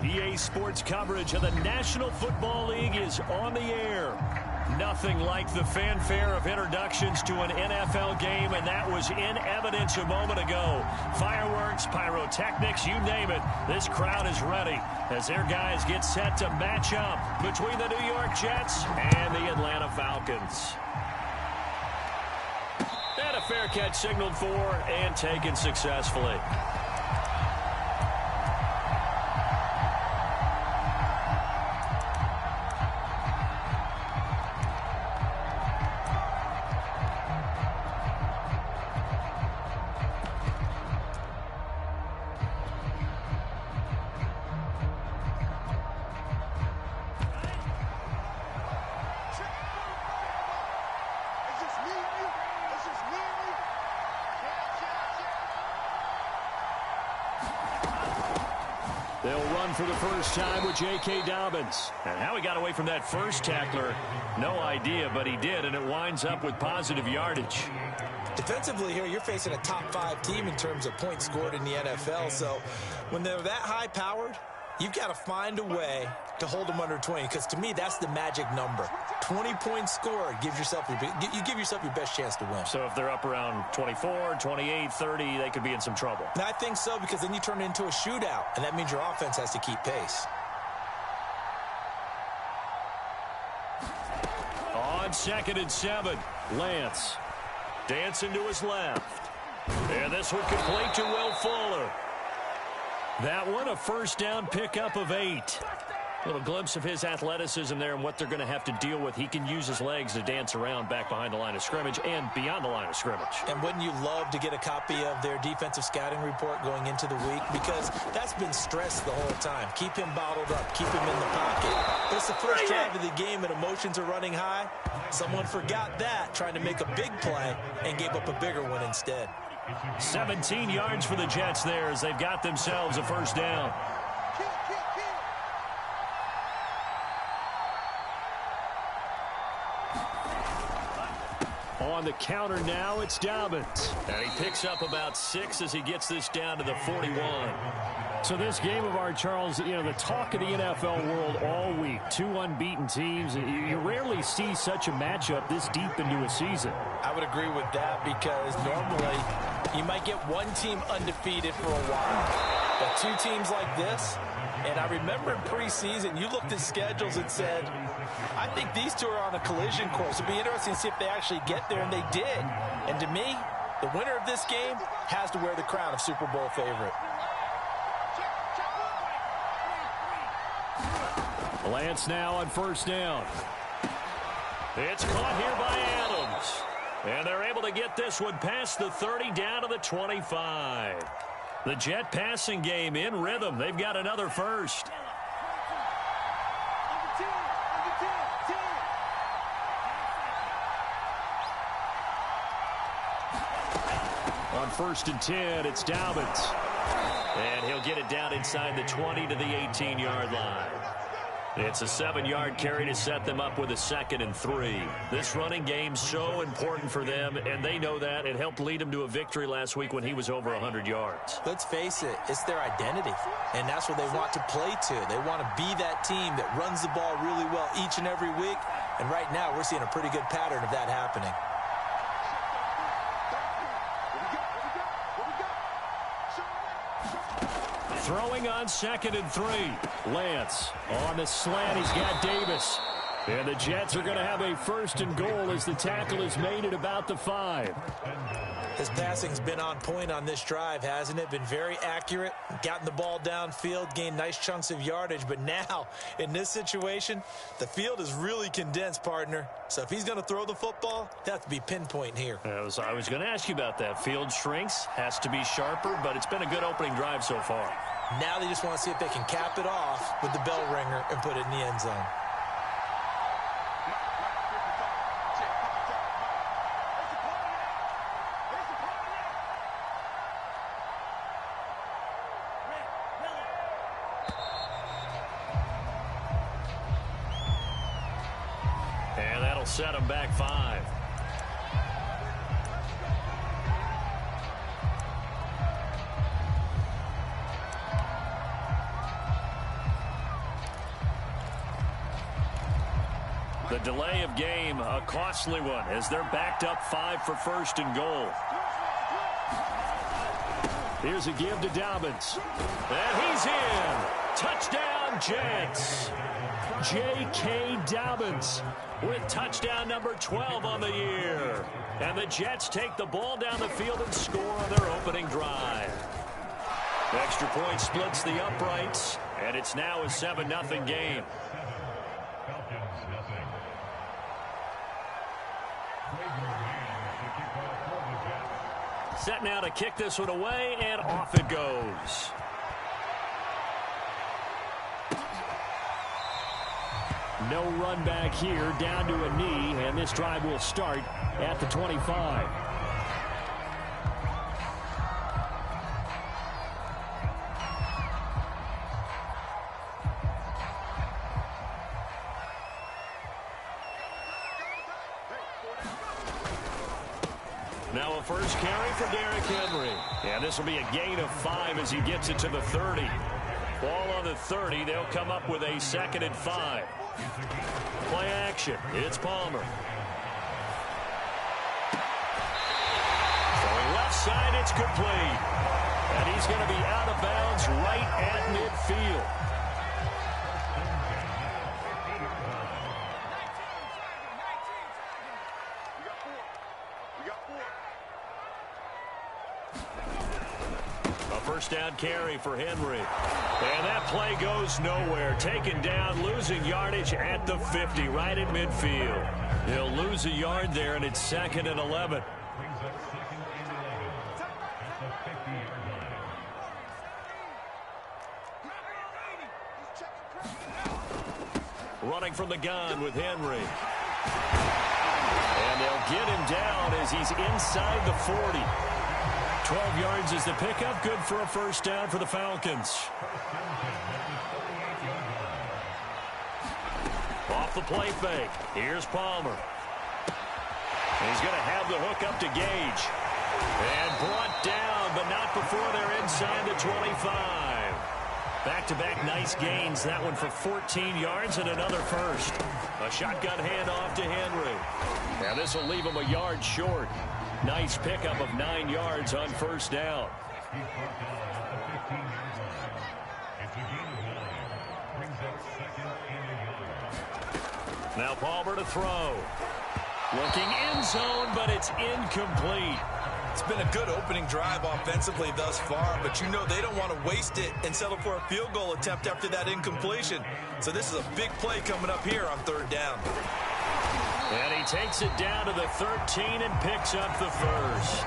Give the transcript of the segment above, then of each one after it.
EA Sports coverage of the National Football League is on the air. Nothing like the fanfare of introductions to an NFL game, and that was in evidence a moment ago. Fireworks, pyrotechnics, you name it. This crowd is ready as their guys get set to match up between the New York Jets and the Atlanta Falcons. And a fair catch signaled for and taken successfully. They'll run for the first time with J.K. Dobbins. And how he got away from that first tackler, no idea, but he did, and it winds up with positive yardage. Defensively here, you're facing a top-5 team in terms of points scored in the NFL, so when they're that high-powered, you've got to find a way to hold them under 20, because to me, that's the magic number. 20 points scored, you give yourself your best chance to win. So if they're up around 24, 28, 30, they could be in some trouble. And I think so, because then you turn it into a shootout, and that means your offense has to keep pace. On 2nd and 7, Lance dancing to his left. And this one complete to Will Fuller. That one a first down pickup of 8. A little glimpse of his athleticism there and what they're going to have to deal with. He can use his legs to dance around back behind the line of scrimmage and beyond the line of scrimmage. And wouldn't you love to get a copy of their defensive scouting report going into the week? Because that's been stressed the whole time. Keep him bottled up. Keep him in the pocket. But it's the first drive of the game and emotions are running high. Someone forgot that, trying to make a big play, and gave up a bigger one instead. 17 yards for the Jets there as they've got themselves a first down. On the counter now, it's Dobbins. And he picks up about 6 as he gets this down to the 41. So this game of ours, Charles, you know, the talk of the NFL world all week. 2 unbeaten teams. You rarely see such a matchup this deep into a season. I would agree with that, because normally you might get one team undefeated for a while. But 2 teams like this, and I remember in preseason, you looked at schedules and said, I think these 2 are on a collision course. It'll be interesting to see if they actually get there, and they did. And to me, the winner of this game has to wear the crown of Super Bowl favorite. Lance now on first down. It's caught here by Adams. And they're able to get this one past the 30 down to the 25. The Jet passing game in rhythm. They've got another first. On 1st and 10, it's Dobbins. And he'll get it down inside the 20 to the 18-yard line. It's a 7-yard carry to set them up with a 2nd and 3. This running game so important for them, and they know that. It helped lead them to a victory last week when he was over 100 yards. Let's face it, it's their identity, and that's what they want to play to. They want to be that team that runs the ball really well each and every week, and right now we're seeing a pretty good pattern of that happening. Throwing on 2nd and 3. Lance on the slant. He's got Davis. And the Jets are going to have a 1st and goal as the tackle is made at about the 5. His passing's been on point on this drive, hasn't it? Been very accurate, gotten the ball downfield, gained nice chunks of yardage. But now, in this situation, the field is really condensed, partner. So if he's going to throw the football, that has to be pinpoint here. I was going to ask you about that. Field shrinks, has to be sharper, but it's been a good opening drive so far. Now they just want to see if they can cap it off with the bell ringer and put it in the end zone. And that'll set them back 5. The delay of game, a costly one, as they're backed up 5 for first and goal. Here's a give to Dobbins. And he's in. Touchdown, Jets. J.K. Dobbins with touchdown number 12 on the year. And the Jets take the ball down the field and score on their opening drive. Extra point splits the uprights, and it's now a 7-0 game. Set now to kick this one away, and off it goes. No run back here, down to a knee, and this drive will start at the 25. Now a first carry for Derrick Henry. And this will be a gain of 5 as he gets it to the 30. Ball on the 30. They'll come up with a 2nd and 5. Play action. It's Palmer. Throwing left side, it's complete. And he's going to be out of bounds right at midfield. First down carry for Henry. And that play goes nowhere. Taken down, losing yardage at the 50, right at midfield. He'll lose a yard there, and it's 2nd and 11. Running from the gun with Henry. And they'll get him down as he's inside the 40. 12 yards is the pickup. Good for a first down for the Falcons. Off the play fake. Here's Palmer. He's going to have the hook up to Gage. And brought down, but not before they're inside the 25. Back-to-back nice gains. That one for 14 yards and another first. A shotgun handoff to Henry. Now this will leave him a yard short. Nice pickup of 9 yards on first down. Now Palmer to throw. Looking end zone, but it's incomplete. It's been a good opening drive offensively thus far, but you know they don't want to waste it and settle for a field goal attempt after that incompletion. So this is a big play coming up here on 3rd down. And he takes it down to the 13 and picks up the first.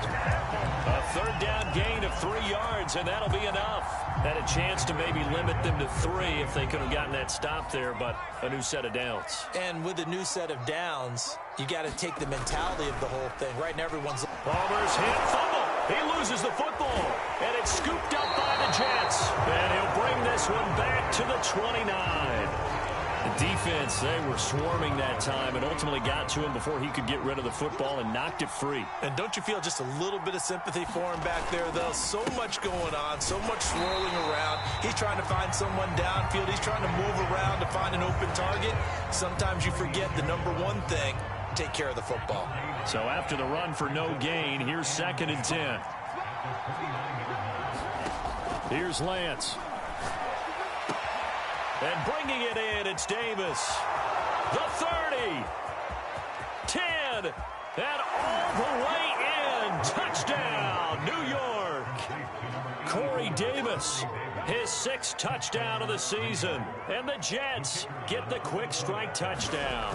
A 3rd down gain of 3 yards, and that'll be enough. Had a chance to maybe limit them to 3 if they could have gotten that stop there, but a new set of downs. And with a new set of downs, you got to take the mentality of the whole thing. Right now, everyone's... Palmer's hit, fumble. He loses the football, and it's scooped up by the Jets. And he'll bring this one back to the 29. The defense, they were swarming that time and ultimately got to him before he could get rid of the football and knocked it free. And don't you feel just a little bit of sympathy for him back there, though? So much going on, so much swirling around. He's trying to find someone downfield. He's trying to move around to find an open target. Sometimes you forget the number one thing, take care of the football. So after the run for no gain, here's 2nd and 10. Here's Lance. And bringing it in, it's Davis. The 30. 10. And all the way in. Touchdown, New York. Corey Davis, his 6th touchdown of the season. And the Jets get the quick strike touchdown.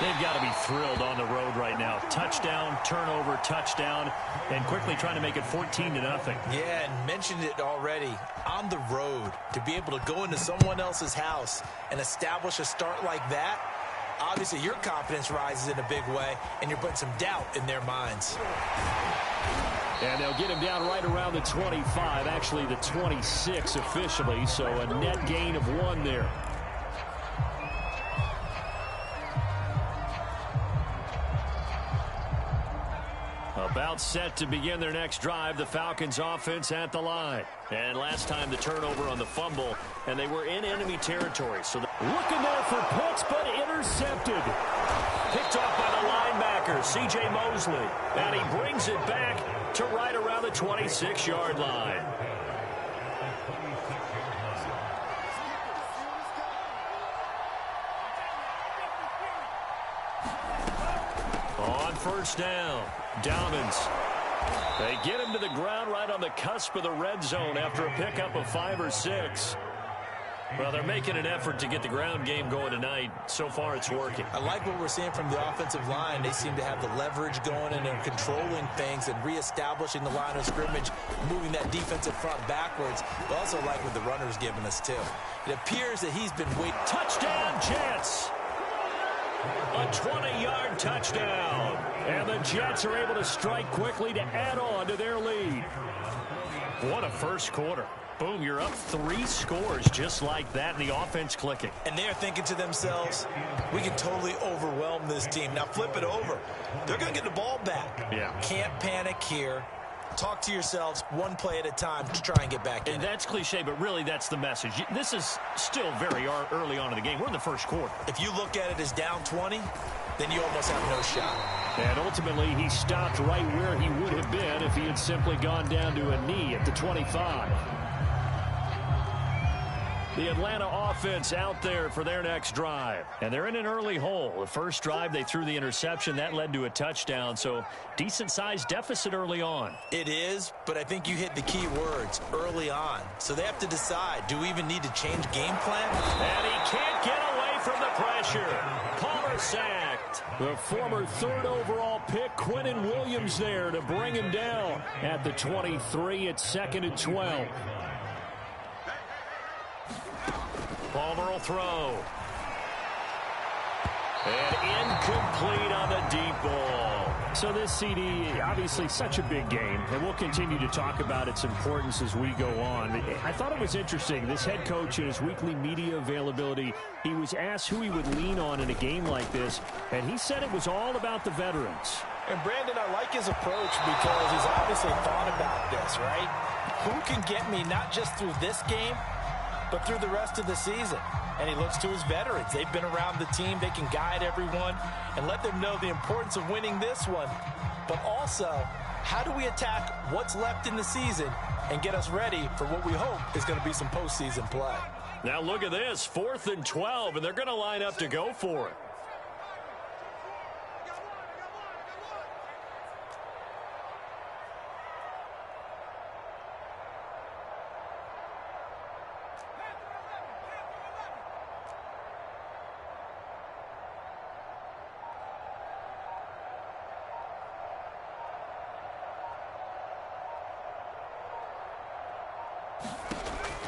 They've got to be thrilled on the road right now. Touchdown, turnover, touchdown, and quickly trying to make it 14-0. Yeah, and mentioned it already. On the road, to be able to go into someone else's house and establish a start like that, obviously your confidence rises in a big way, and you're putting some doubt in their minds. And they'll get him down right around the 25, actually the 26 officially, so a net gain of 1 there. About About set to begin their next drive, the Falcons offense at the line. And last time the turnover on the fumble, and they were in enemy territory. So looking there for picks, but intercepted. Picked off by the linebacker, C.J. Mosley. And he brings it back to right around the 26-yard line. On first down, Dobbins. They get him to the ground right on the cusp of the red zone after a pickup of 5 or 6. Well, they're making an effort to get the ground game going tonight. So far, it's working. I like what we're seeing from the offensive line. They seem to have the leverage going, and they're controlling things and reestablishing the line of scrimmage, moving that defensive front backwards. But also like what the runner's giving us, too. It appears that he's been waiting. Touchdown, Jets! A 20-yard touchdown. And the Jets are able to strike quickly to add on to their lead. What a first quarter. Boom, you're up 3 scores just like that, and the offense clicking. And they're thinking to themselves, we can totally overwhelm this team. Now flip it over. They're going to get the ball back. Yeah. Can't panic here. Talk to yourselves one play at a time to try and get back in. And that's cliche, but really that's the message. This is still very early on in the game. We're in the first quarter. If you look at it as down 20, then you almost have no shot. And ultimately, he stopped right where he would have been if he had simply gone down to a knee at the 25. The Atlanta offense out there for their next drive. And they're in an early hole. The first drive, they threw the interception. That led to a touchdown. So decent-sized deficit early on. It is, but I think you hit the key words, early on. So they have to decide, do we even need to change game plan? And he can't get away from the pressure. Palmer sacked. The former 3rd overall pick, Quinnen Williams, there to bring him down at the 23. It's 2nd and 12. Palmer will throw. And incomplete on the deep ball. So this CD, obviously such a big game, and we'll continue to talk about its importance as we go on. I thought it was interesting. This head coach in his weekly media availability, he was asked who he would lean on in a game like this, and he said it was all about the veterans. And Brandon, I like his approach because he's obviously thought about this, right? Who can get me not just through this game, but through the rest of the season? And he looks to his veterans. They've been around the team. They can guide everyone and let them know the importance of winning this one. But also, how do we attack what's left in the season and get us ready for what we hope is going to be some postseason play? Now look at this, 4th and 12, and they're going to line up to go for it.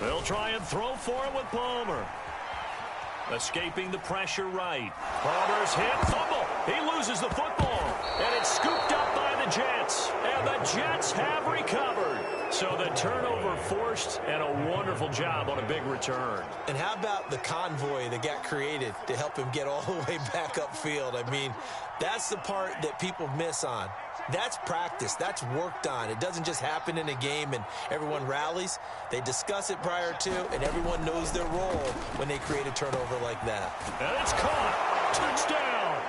They'll try and throw for it with Palmer. Escaping the pressure right. Palmer's hit, fumble. He loses the football. And it's scooped up by the Jets. And the Jets have recovered. So the turnover forced, and a wonderful job on a big return. And how about the convoy that got created to help him get all the way back upfield? I mean, that's the part that people miss on. That's practice. That's worked on. It doesn't just happen in a game and everyone rallies. They discuss it prior to, and everyone knows their role when they create a turnover like that. And it's caught. Touchdown.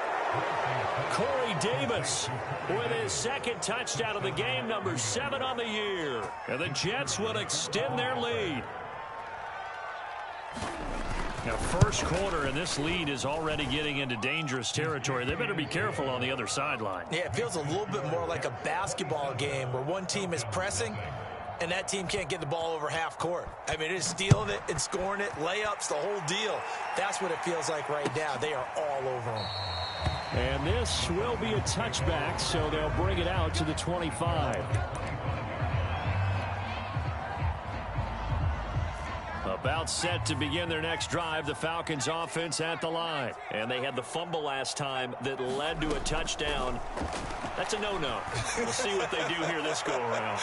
Corey Davis with his 2nd touchdown of the game, number 7 on the year. And the Jets will extend their lead. Now, first quarter, and this lead is already getting into dangerous territory. They better be careful on the other sideline. Yeah, it feels a little bit more like a basketball game where one team is pressing and that team can't get the ball over half court. I mean, it is stealing it and scoring it, layups, the whole deal. That's what it feels like right now. They are all over them. And this will be a touchback, so they'll bring it out to the 25. About set to begin their next drive, the Falcons offense at the line. And they had the fumble last time that led to a touchdown. That's a no-no. We'll see what they do here this go-around.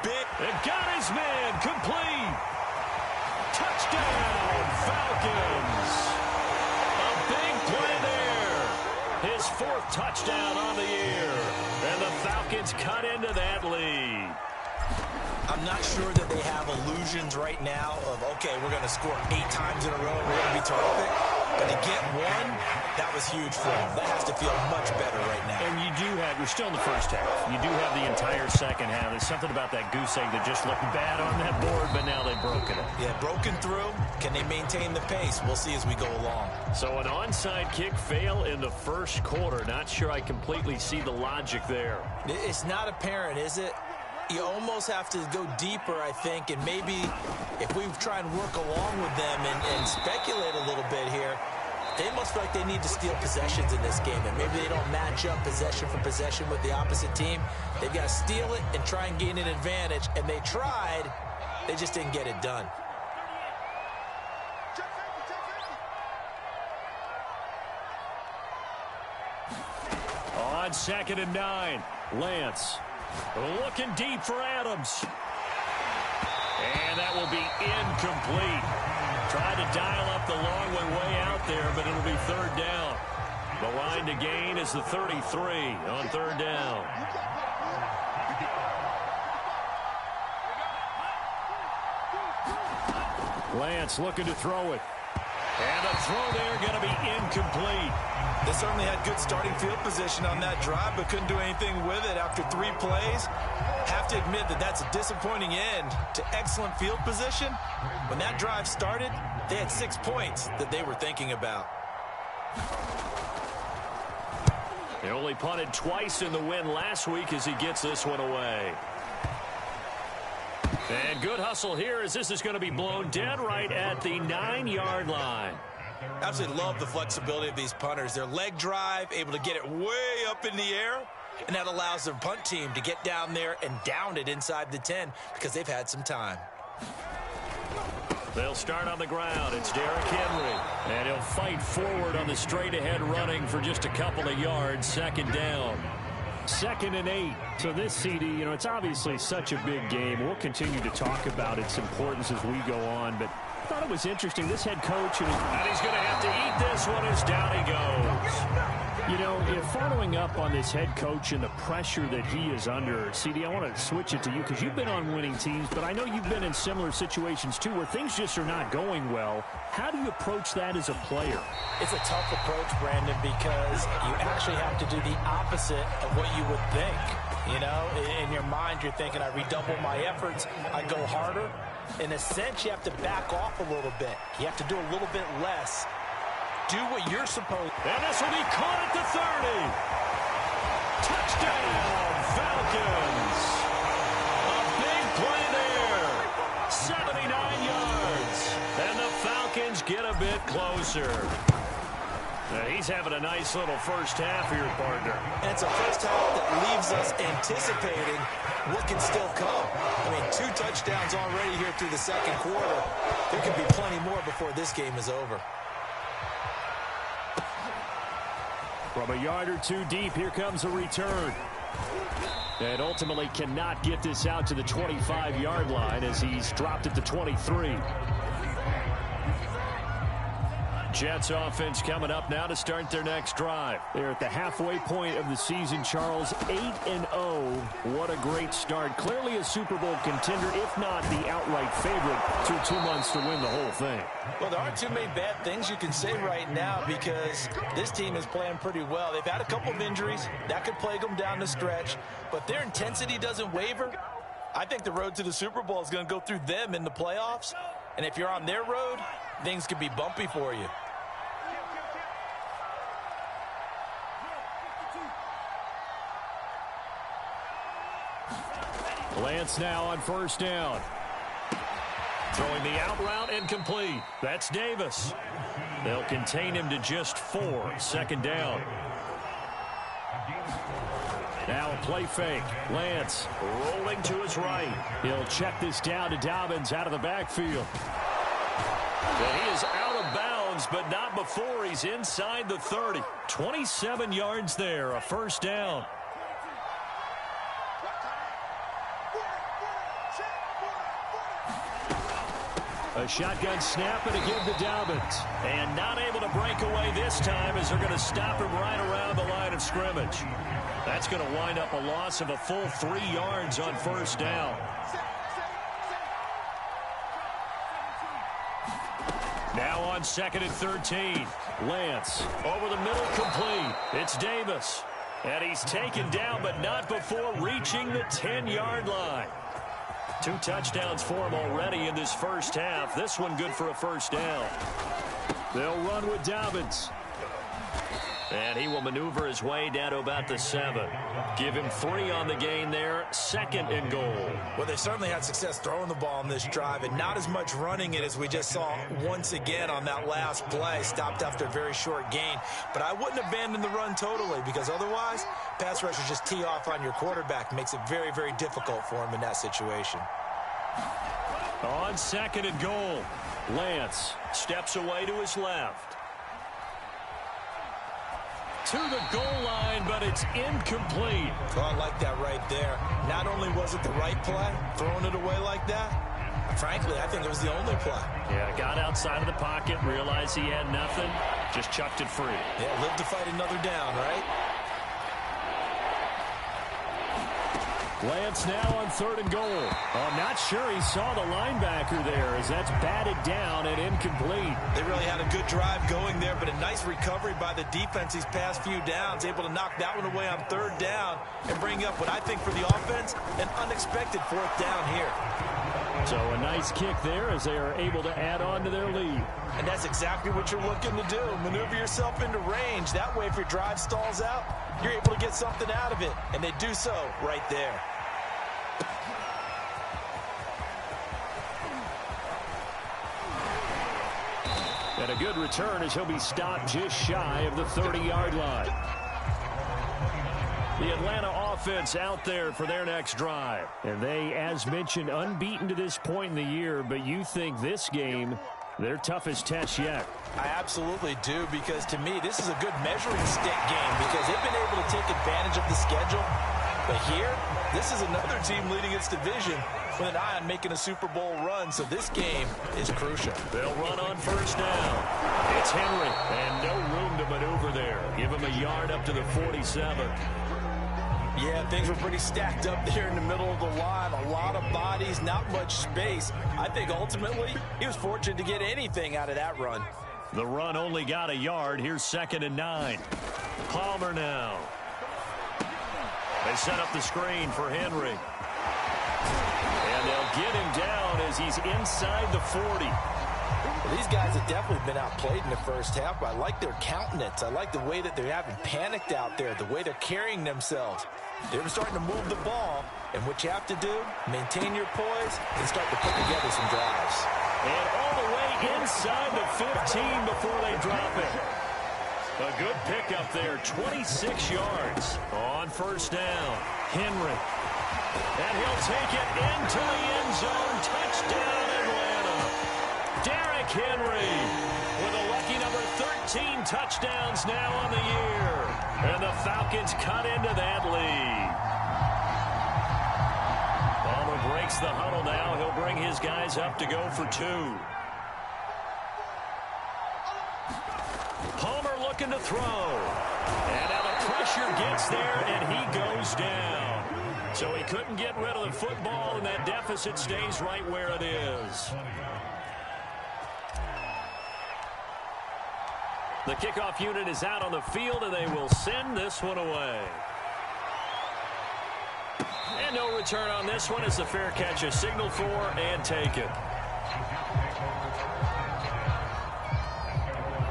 They've got his man complete. Touchdown, Falcons. A big play there. His fourth touchdown on the year. And the Falcons cut into that lead. I'm not sure that they have illusions right now of, okay, we're going to score 8 times in a row. We're going to be terrific. But to get one, that was huge for them. That has to feel much better right now. And you do have, you're still in the first half. You do have the entire second half. There's something about that goose egg that just looked bad on that board, but now they've broken it. Yeah, broken through. Can they maintain the pace? We'll see as we go along. So an onside kick fail in the first quarter. Not sure I completely see the logic there. It's not apparent, is it? You almost have to go deeper, I think, and maybe if we try and work along with them and speculate a little bit here, they must feel like they need to steal possessions in this game, and maybe they don't match up possession for possession with the opposite team. They've got to steal it and try and gain an advantage, and they tried. They just didn't get it done. On 2nd and 9, Lance looking deep for Adams. And that will be incomplete. Tried to dial up the long one way out there, but it'll be 3rd down. The line to gain is the 33 on 3rd down. Lance looking to throw it. And the throw there going to be incomplete. They certainly had good starting field position on that drive, but couldn't do anything with it after 3 plays. Have to admit that that's a disappointing end to excellent field position. When that drive started, they had 6 points that they were thinking about. They only punted twice in the win last week as he gets this one away. And good hustle here as this is going to be blown dead right at the 9-yard line. Absolutely love the flexibility of these punters. Their leg drive, able to get it way up in the air, and that allows their punt team to get down there and down it inside the 10 because they've had some time. They'll start on the ground. It's Derrick Henry. And he'll fight forward on the straight-ahead running for just a couple of yards. 2nd down. 2nd and 8. So this CD, you know, it's obviously such a big game. We'll continue to talk about its importance as we go on, but I thought it was interesting. This head coach, and he's going to have to eat this one as down he goes. You know, following up on this head coach and the pressure that he is under, CD, I want to switch it to you because you've been on winning teams, but I know you've been in similar situations too where things just are not going well. How do you approach that as a player? It's a tough approach, Brandon, because you actually have to do the opposite of what you would think. You know, in your mind, you're thinking, I redouble my efforts, I go harder. In a sense, you have to back off a little bit. You have to do a little bit less. Do what you're supposed to. And this will be caught at the 30. Touchdown, Falcons. A big play there. 79 yards. And the Falcons get a bit closer. Now he's having a nice little first half here, partner. And it's a first half that leaves us anticipating what can still come. I mean, 2 touchdowns already here through the 2nd quarter. There could be plenty more before this game is over. From a yard or 2 deep, here comes a return. And ultimately cannot get this out to the 25-yard line as he's dropped at the 23. Jets offense coming up now to start their next drive. They're at the halfway point of the season, Charles, 8-0. What a great start. Clearly a Super Bowl contender, if not the outright favorite, through 2 months to win the whole thing. Well, there aren't too many bad things you can say right now because this team is playing pretty well. They've had a couple of injuries. That could plague them down the stretch. But their intensity doesn't waver. I think the road to the Super Bowl is going to go through them in the playoffs. And if you're on their road, things could be bumpy for you. Lance now on 1st down. Throwing the out route incomplete. That's Davis. They'll contain him to just 4. 2nd down. Now a play fake. Lance rolling to his right. He'll check this down to Dobbins out of the backfield. And he is out of bounds, but not before he's inside the 30. 27 yards there, a 1st down. A shotgun snap and a give to Dobbins. And not able to break away this time as they're going to stop him right around the line of scrimmage. That's going to wind up a loss of a full 3 yards on first down. Now on 2nd and 13. Lance over the middle, complete. It's Davis. And he's taken down, but not before reaching the 10-yard line. 2 touchdowns for him already in this first half. This one good for a first down. They'll run with Dobbins. And he will maneuver his way down to about the 7. Give him 3 on the gain there. 2nd and goal. Well, they certainly had success throwing the ball in this drive, and not as much running it as we just saw once again on that last play. Stopped after a very short gain. But I wouldn't abandon the run totally, because otherwise, pass rushers just tee off on your quarterback. Makes it very, very difficult for him in that situation. On 2nd and goal, Lance steps away to his left. To the goal line, but it's incomplete. Oh, I like that right there. Not only was it the right play, throwing it away like that, frankly, I think it was the only play. Yeah, got outside of the pocket, realized he had nothing, just chucked it free. Yeah, live to fight another down, right? Lance now on 3rd and goal. I'm not sure he saw the linebacker there as that's batted down and incomplete. They really had a good drive going there, but a nice recovery by the defense these past few downs, able to knock that one away on 3rd down and bring up what I think for the offense, an unexpected 4th down here. So a nice kick there as they are able to add on to their lead. And that's exactly what you're looking to do. Maneuver yourself into range. That way, if your drive stalls out, you're able to get something out of it. And they do so right there. And a good return as he'll be stopped just shy of the 30-yard line. The Atlanta offense out there for their next drive. And they, as mentioned, unbeaten to this point in the year, but you think this game, their toughest test yet. I absolutely do, because to me, this is a good measuring stick game because they've been able to take advantage of the schedule. But here, this is another team leading its division with an eye on making a Super Bowl run, so this game is crucial. They'll run on first down. It's Henry, and no room to maneuver there. Give him a yard up to the 47. Yeah, things were pretty stacked up there in the middle of the line. A lot of bodies, not much space. I think ultimately he was fortunate to get anything out of that run. The run only got a yard. Here's 2nd and 9. Palmer now. They set up the screen for Henry. And they'll get him down as he's inside the 40. Well, these guys have definitely been outplayed in the first half, but I like their countenance. I like the way that they're having panicked out there, the way they're carrying themselves. They're starting to move the ball, and what you have to do, maintain your poise and start to put together some drives. And all the way inside the 15 before they drop it. A good pickup there, 26 yards on first down. Henry. And he'll take it into the end zone. Touchdown, Atlanta. Derrick Henry with a lucky number 13 touchdowns now on the year. And the Falcons cut into that lead. Palmer breaks the huddle now. He'll bring his guys up to go for 2. Palmer looking to throw. And now the pressure gets there, and he goes down. So he couldn't get rid of the football, and that deficit stays right where it is. The kickoff unit is out on the field, and they will send this one away. And no return on this one as the fair catch is signaled for and taken.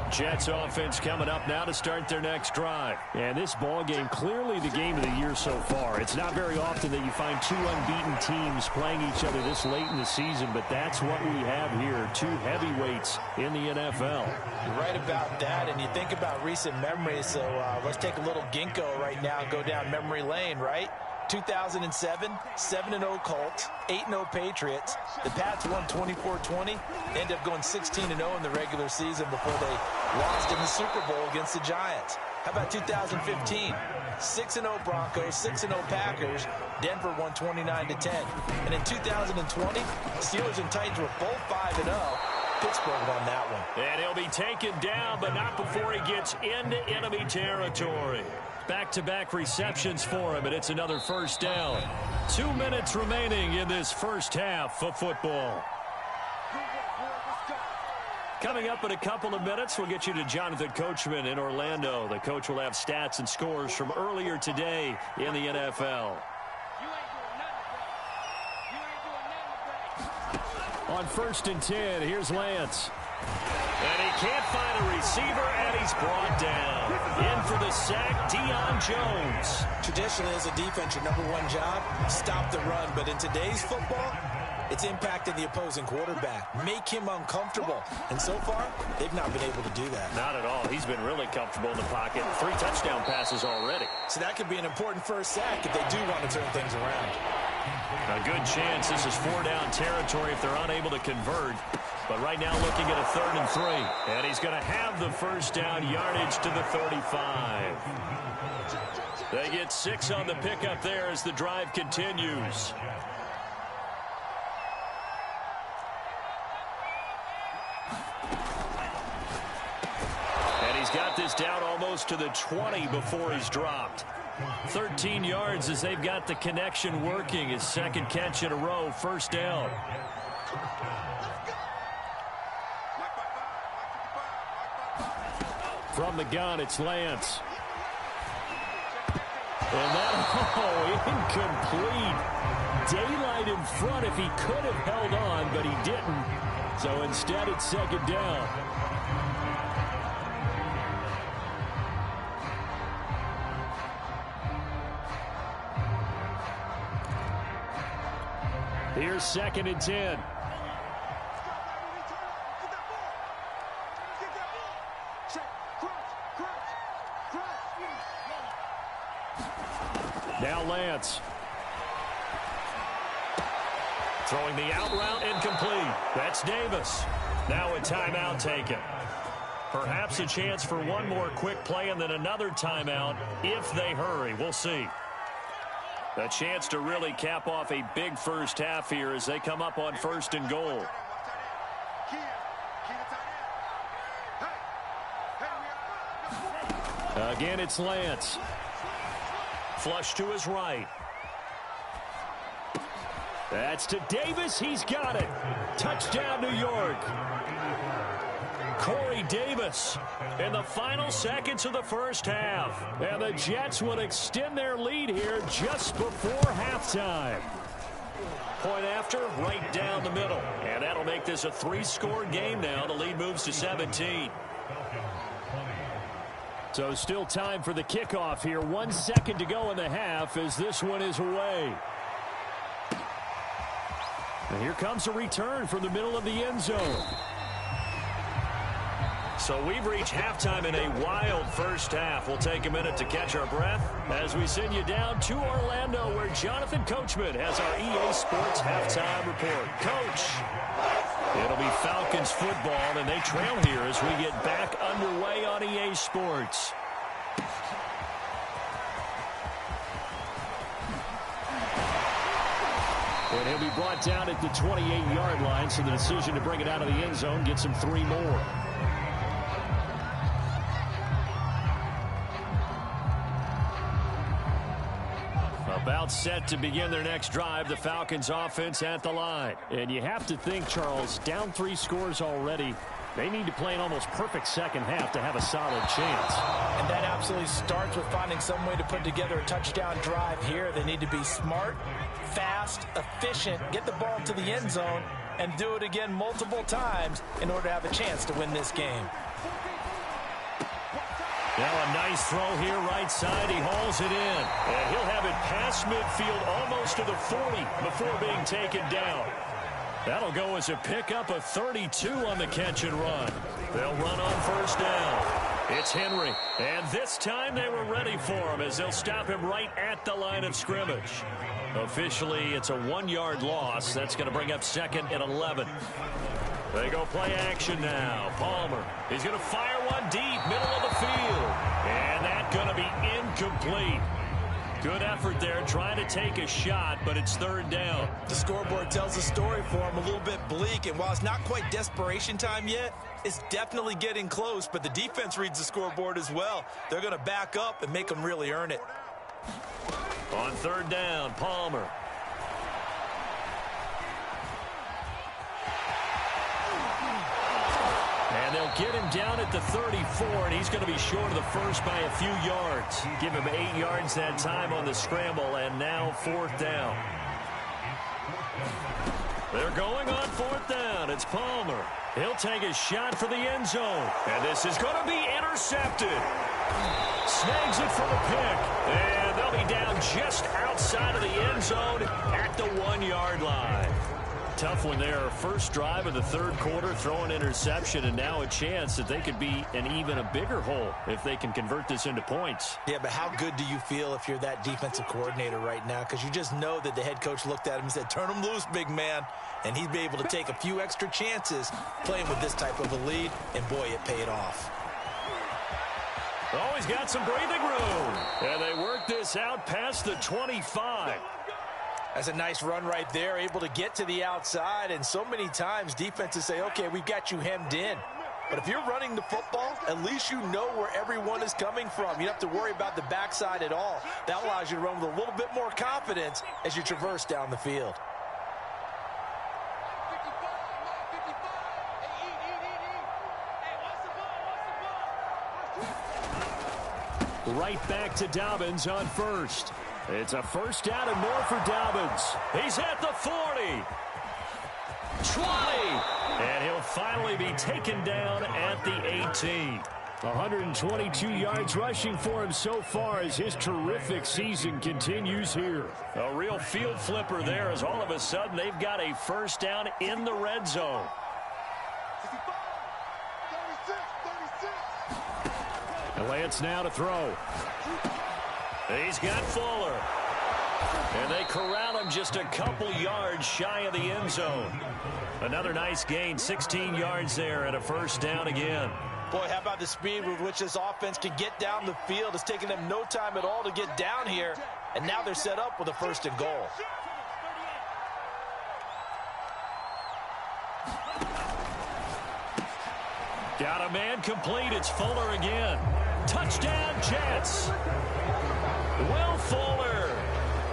Jets offense coming up now to start their next drive. And this ball game, clearly the game of the year so far. It's not very often that you find 2 unbeaten teams playing each other this late in the season, but that's what we have here, 2 heavyweights in the NFL. You're right about that, and you think about recent memories, so let's take a little ginkgo right now and go down memory lane, right? 2007, 7-0 Colts, 8-0 Patriots. The Pats won 24-20. They ended up going 16-0 in the regular season before they lost in the Super Bowl against the Giants. How about 2015? 6-0 Broncos, 6-0 Packers. Denver won 29-10. And in 2020, Steelers and Titans were both 5-0. Pittsburgh won that one. And he'll be taken down, but not before he gets into enemy territory. Back-to-back receptions for him, and it's another first down. 2 minutes remaining in this first half of football. Coming up in a couple of minutes, we'll get you to Jonathan Coachman in Orlando. The coach will have stats and scores from earlier today in the NFL. On 1st and 10, here's Lance. And he can't find a receiver, and he's brought down. In for the sack, Deion Jones. Traditionally, as a defense, your number one job, stop the run. But in today's football, it's impacting the opposing quarterback. Make him uncomfortable. And so far, they've not been able to do that. Not at all. He's been really comfortable in the pocket. 3 touchdown passes already. So that could be an important first sack if they do want to turn things around. A good chance this is 4-down territory if they're unable to convert. But right now looking at a 3rd and 3. And he's going to have the first down, yardage to the 35. They get 6 on the pickup there as the drive continues. And he's got this down almost to the 20 before he's dropped. 13 yards as they've got the connection working. His second catch in a row, first down. From the gun, it's Lance. And that, incomplete. Daylight in front if he could have held on, but he didn't. So instead, it's second down. Here's 2nd and 10. Now Lance. Throwing the out route, incomplete. That's Davis. Now a timeout taken. Perhaps a chance for one more quick play and then another timeout if they hurry. We'll see. A chance to really cap off a big first half here as they come up on 1st and goal. Again, it's Lance. Flush to his right. That's to Davis. He's got it. Touchdown, New York. Corey Davis in the final seconds of the first half. And the Jets will extend their lead here just before halftime. Point after, right down the middle. And that'll make this a 3-score game now. The lead moves to 17. So still time for the kickoff here. 1 second to go in the half as this one is away. And here comes a return from the middle of the end zone. So we've reached halftime in a wild first half. We'll take a minute to catch our breath as we send you down to Orlando where Jonathan Coachman has our EA Sports halftime report. Coach, it'll be Falcons football, and they trail here as we get back underway on EA Sports. And he'll be brought down at the 28-yard line, so the decision to bring it out of the end zone gets him 3 more. About set to begin their next drive, the Falcons offense at the line. And you have to think, Charles, down 3 scores already. They need to play an almost perfect second half to have a solid chance. And that absolutely starts with finding some way to put together a touchdown drive here. They need to be smart, fast, efficient, get the ball to the end zone, and do it again multiple times in order to have a chance to win this game. Now a nice throw here right side. He hauls it in. And he'll have it past midfield almost to the 40 before being taken down. That'll go as a pickup of 32 on the catch and run. They'll run on first down. It's Henry. And this time they were ready for him as they'll stop him right at the line of scrimmage. Officially, it's a 1-yard loss. That's going to bring up 2nd and 11. They go play action now. Palmer, he's going to fire one deep, middle of the field. And that's going to be incomplete. Good effort there, trying to take a shot, but it's third down. The scoreboard tells a story for him, a little bit bleak, and while it's not quite desperation time yet, it's definitely getting close, but the defense reads the scoreboard as well. They're going to back up and make them really earn it. On third down, Palmer. And they'll get him down at the 34, and he's going to be short of the first by a few yards. Give him 8 yards that time on the scramble, and now fourth down. They're going on fourth down. It's Palmer. He'll take a shot for the end zone. And this is going to be intercepted. Snags it for the pick. And they'll be down just outside of the end zone at the 1-yard line. Tough one there. First drive of the third quarter, throwing interception, and now a chance that they could be in even a bigger hole if they can convert this into points. Yeah, but how good do you feel if you're that defensive coordinator right now? Because you just know that the head coach looked at him and said, turn him loose, big man. And he'd be able to take a few extra chances playing with this type of a lead, and boy, it paid off. Oh, he's got some breathing room. And they work this out past the 25. That's a nice run right there, able to get to the outside, and so many times defenses say, okay, we've got you hemmed in. But if you're running the football, at least you know where everyone is coming from. You don't have to worry about the backside at all. That allows you to run with a little bit more confidence as you traverse down the field. Right back to Dobbins on first. It's a first down and more for Dobbins. He's at the 40. 20. And he'll finally be taken down at the 18. 122 yards rushing for him so far as his terrific season continues here. A real field flipper there as all of a sudden they've got a first down in the red zone. And Lance now to throw. He's got Fuller. And they corral him just a couple yards shy of the end zone. Another nice gain, 16 yards there and a first down again. Boy, how about the speed with which this offense can get down the field? It's taken them no time at all to get down here. And now they're set up with a first and goal. Got a man complete. It's Fuller again. Touchdown, Jets. Will Fuller,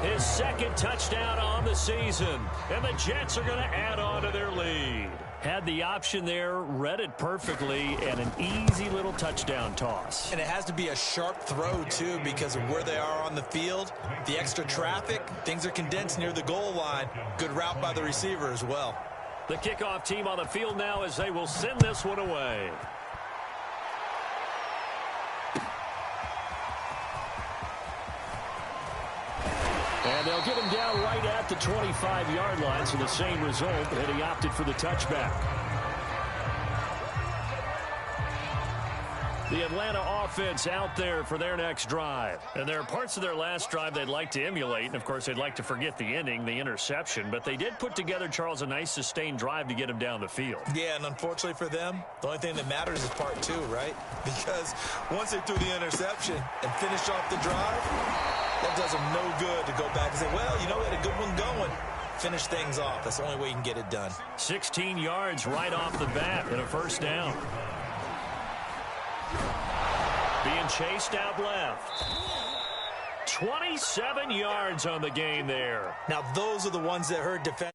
his second touchdown on the season. And the Jets are going to add on to their lead. Had the option there, read it perfectly, and an easy little touchdown toss. And it has to be a sharp throw, too, because of where they are on the field. The extra traffic, things are condensed near the goal line. Good route by the receiver as well. The kickoff team on the field now as they will send this one away. And they'll get him down right at the 25-yard line, so the same result, and he opted for the touchback. The Atlanta offense out there for their next drive. And there are parts of their last drive they'd like to emulate. And, of course, they'd like to forget the ending, the interception. But they did put together, Charles, a nice sustained drive to get him down the field. Yeah, and unfortunately for them, the only thing that matters is part two, right? Because once they threw the interception and finished off the drive, that does them no good to go back and say, well, you know, we had a good one going. Finish things off. That's the only way you can get it done. 16 yards right off the bat and a first down. Being chased out left. 27 yards on the game there. Now, those are the ones that hurt defense.